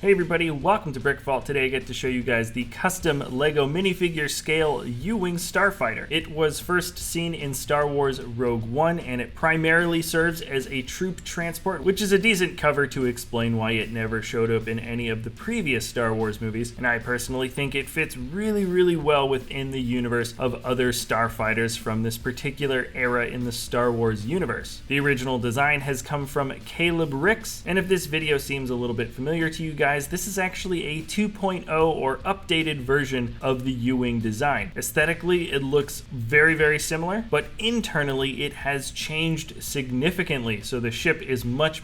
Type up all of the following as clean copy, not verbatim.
Hey everybody, welcome to BrickVault. Today I get to show you guys the custom LEGO minifigure scale U-Wing Starfighter. It was first seen in Star Wars Rogue One, and it primarily serves as a troop transport, which is a decent cover to explain why it never showed up in any of the previous Star Wars movies, and I personally think it fits really well within the universe of other Starfighters from this particular era in the Star Wars universe. The original design has come from Caleb Ricks, and if this video seems a little bit familiar to you guys, this is actually a 2.0 or updated version of the U-Wing design. Aesthetically, it looks very similar, but internally it has changed significantly, so the ship is much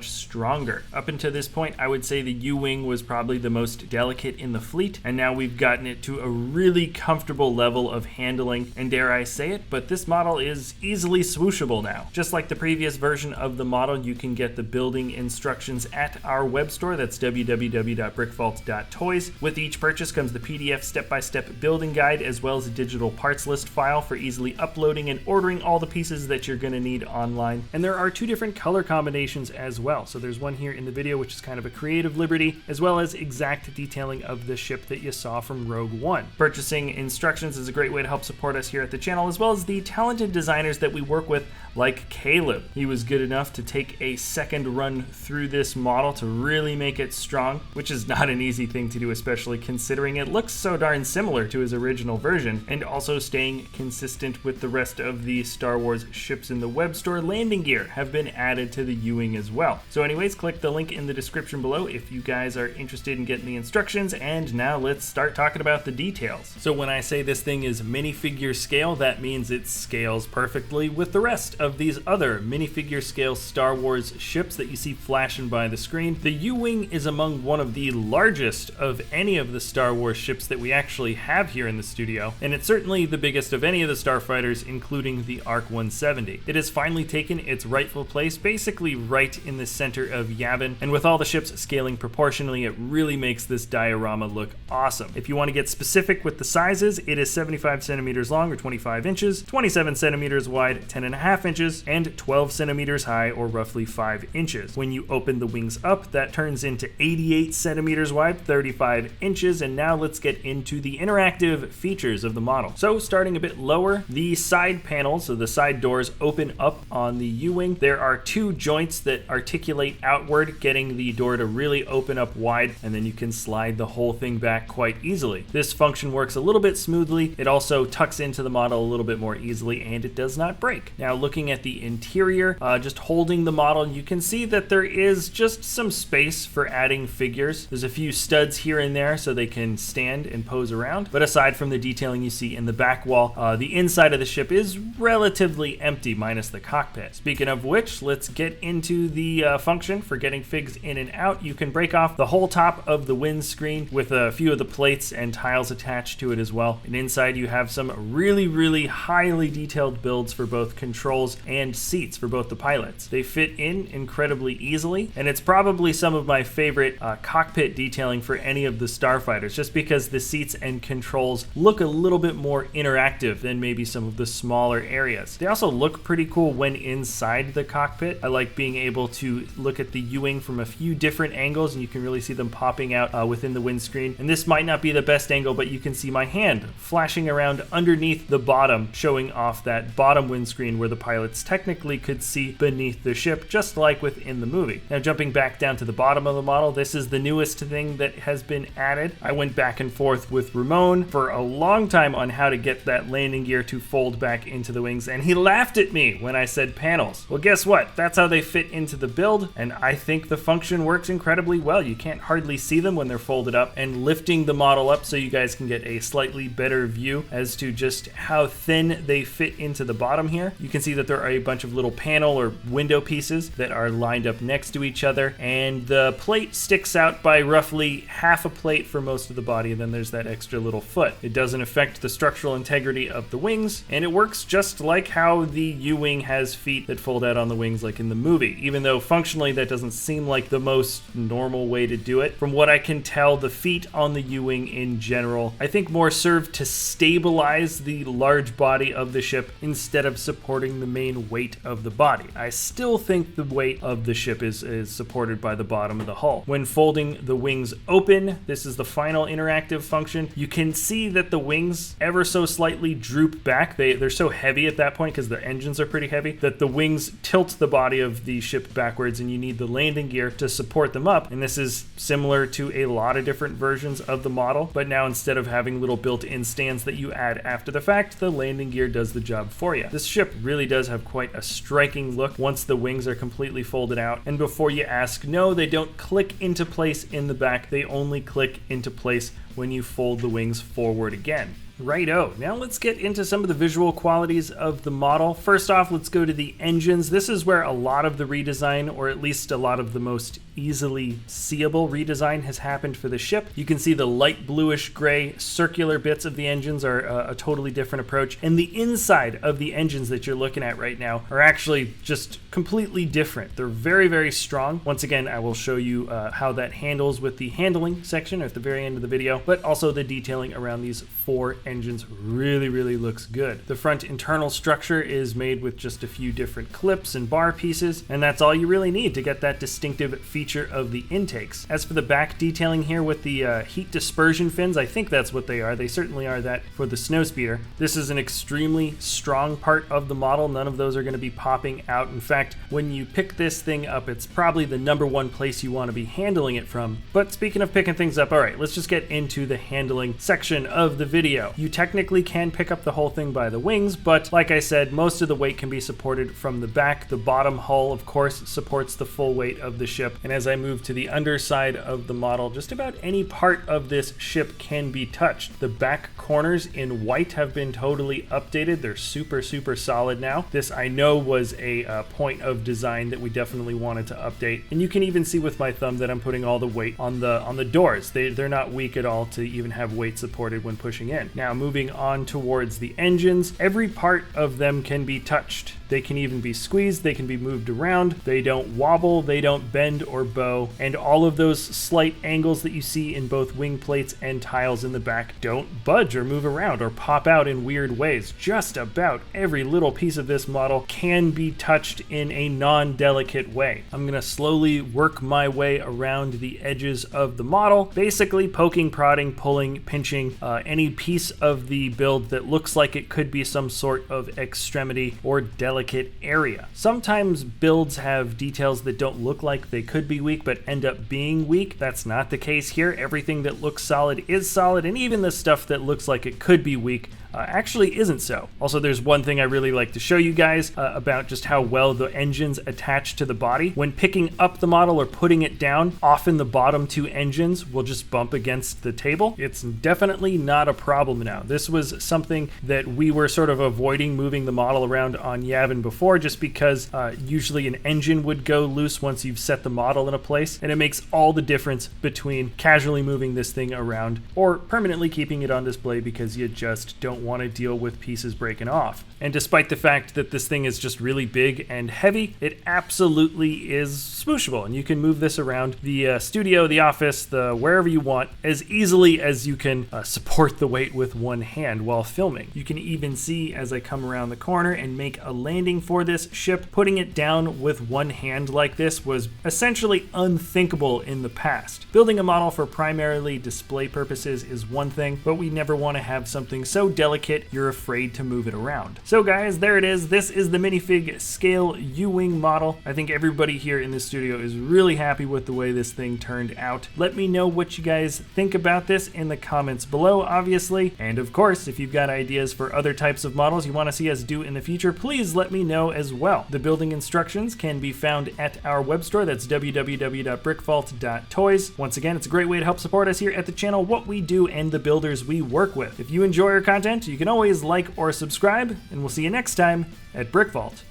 stronger. Up until this point, I would say the U-Wing was probably the most delicate in the fleet, and now we've gotten it to a really comfortable level of handling, and dare I say it, but this model is easily swooshable now. Just like the previous version of the model, you can get the building instructions at our web store. That's www.brickvault.toys. With each purchase comes the PDF step-by-step building guide, as well as a digital parts list file for easily uploading and ordering all the pieces that you're going to need online. And there are two different color combinations as well. So there's one here in the video, which is kind of a creative liberty, as well as exact detailing of the ship that you saw from Rogue One. Purchasing instructions is a great way to help support us here at the channel, as well as the talented designers that we work with, like Caleb. He was good enough to take a second run through this model to really make it strong, which is not an easy thing to do, especially considering it looks so darn similar to his original version, and also staying consistent with the rest of the Star Wars ships in the web store. Landing gear have been added to the U-Wing as well. So anyways, click the link in the description below if you guys are interested in getting the instructions, and now let's start talking about the details. So when I say this thing is minifigure scale, that means it scales perfectly with the rest of these other minifigure scale Star Wars ships that you see flashing by the screen. The U-Wing is among one of the largest of any of the Star Wars ships that we actually have here in the studio, and it's certainly the biggest of any of the Starfighters, including the ARC 170. It has finally taken its rightful place, basically right in the center of Yavin, and with all the ships scaling proportionally, it really makes this diorama look awesome. If you want to get specific with the sizes, it is 75 centimeters long, or 25 inches, 27 centimeters wide, 10.5 inches, and 12 centimeters high, or roughly 5 inches. When you open the wings up, that turns into 88 centimeters wide, 35 inches, and now let's get into the interactive features of the model. So starting a bit lower, the side panels, so the side doors, open up on the U-Wing. There are two joints that articulate outward, getting the door to really open up wide, and then you can slide the whole thing back quite easily. This function works a little bit smoothly. It also tucks into the model a little bit more easily, and it does not break. Now looking at the interior, just holding the model, you can see that there is just some space for adding figures. There's a few studs here and there so they can stand and pose around, but aside from the detailing you see in the back wall, the inside of the ship is relatively empty, minus the cockpit. Speaking of which, let's get into the function for getting figs in and out. You can break off the whole top of the windscreen with a few of the plates and tiles attached to it as well, and inside you have some really highly detailed builds for both controls and seats for both the pilots. They fit in incredibly easily, and it's probably some of my favorite cockpit detailing for any of the Starfighters, just because the seats and controls look a little bit more interactive than maybe some of the smaller areas. They also look pretty cool when inside the cockpit. I like being able to look at the U-Wing from a few different angles, and you can really see them popping out within the windscreen. And this might not be the best angle, but you can see my hand flashing around underneath the bottom, showing off that bottom windscreen where the pilots technically could see beneath the ship, just like within the movie. Now jumping back down to the bottom of the model, this is the newest thing that has been added. I went back and forth with Ramon for a long time on how to get that landing gear to fold back into the wings, and he laughed at me when I said panels. Well, guess what? That's how they fit into the build, and I think the function works incredibly well. You can't hardly see them when they're folded up, and lifting the model up so you guys can get a slightly better view as to just how thin they fit into the bottom here. You can see that there are a bunch of little panel or window pieces that are lined up next to each other, and the plate sticks out by roughly half a plate for most of the body, and then there's that extra little foot. It doesn't affect the structural integrity of the wings, and it works just like how the U-Wing has feet that fold out on the wings like in the movie, even though functionally that doesn't seem like the most normal way to do it. From what I can tell, the feet on the U-Wing in general, I think more serve to stabilize the large body of the ship instead of supporting the main weight of the body. I still think the weight of the ship is supported by the bottom of the hull. When folding the wings open, this is the final interactive function, you can see that the wings ever so slightly droop back. They're so heavy at that point because the engines are pretty heavy that the wings tilt the body of the ship backwards, and you need the landing gear to support them up. And this is similar to a lot of different versions of the model, but now instead of having little built-in stands that you add after the fact, the landing gear does the job for you. This ship really does have quite a striking look once the wings are completely folded out. And before you ask, no, they don't click into place in the back. They only click into place when you fold the wings forward again. Righto, now let's get into some of the visual qualities of the model. First off, let's go to the engines. This is where a lot of the redesign, or at least a lot of the most easily seeable redesign, has happened for the ship. You can see the light bluish gray circular bits of the engines are a totally different approach, and the inside of the engines that you're looking at right now are actually just completely different. They're very, very strong. Once again, I will show you how that handles with the handling section at the very end of the video, but also the detailing around these 4 engines really looks good. The front internal structure is made with just a few different clips and bar pieces, and that's all you really need to get that distinctive feature of the intakes. As for the back detailing here with the heat dispersion fins, I think that's what they are. They certainly are that for the snowspeeder. This is an extremely strong part of the model. None of those are going to be popping out. In fact, when you pick this thing up, it's probably the #1 place you want to be handling it from. But speaking of picking things up, all right, let's just get into the handling section of the video. You technically can pick up the whole thing by the wings, but like I said, most of the weight can be supported from the back. The bottom hull, of course, supports the full weight of the ship. And as I move to the underside of the model, just about any part of this ship can be touched. The back corners in white have been totally updated. They're super solid now. This, I know, was a point of design that we definitely wanted to update. And you can even see with my thumb that I'm putting all the weight on the doors. They're not weak at all to even have weight supported when pushing in. Now, moving on towards the engines, every part of them can be touched. They can even be squeezed, they can be moved around, they don't wobble, they don't bend or bow, and all of those slight angles that you see in both wing plates and tiles in the back don't budge or move around or pop out in weird ways. Just about every little piece of this model can be touched in a non-delicate way. I'm going to slowly work my way around the edges of the model, basically poking, prodding, pulling, pinching any piece of the build that looks like it could be some sort of extremity or delicate area. Sometimes builds have details that don't look like they could be weak but end up being weak. That's not the case here. Everything that looks solid is solid, and even the stuff that looks like it could be weak actually isn't so. Also, there's one thing I really like to show you guys about just how well the engines attach to the body. When picking up the model or putting it down, often the bottom 2 engines will just bump against the table. It's definitely not a problem now. This was something that we were sort of avoiding moving the model around on Yavin before, just because usually an engine would go loose once you've set the model in a place, and it makes all the difference between casually moving this thing around or permanently keeping it on display because you just don't want to deal with pieces breaking off. And despite the fact that this thing is just really big and heavy, it absolutely is smooshable, and you can move this around the studio, the office, wherever you want as easily as you can support the weight with one hand while filming. You can even see as I come around the corner and make a landing for this ship, putting it down with one hand like this was essentially unthinkable in the past. Building a model for primarily display purposes is one thing, but we never want to have something so delicate you're afraid to move it around. So guys, there it is. This is the minifig scale U-Wing model. I think everybody here in the studio is really happy with the way this thing turned out. Let me know what you guys think about this in the comments below, obviously. And of course, if you've got ideas for other types of models you want to see us do in the future, please let me know as well. The building instructions can be found at our web store. That's www.brickvault.toys. Once again, it's a great way to help support us here at the channel, what we do, and the builders we work with. If you enjoy our content, you can always like or subscribe, and we'll see you next time at BrickVault.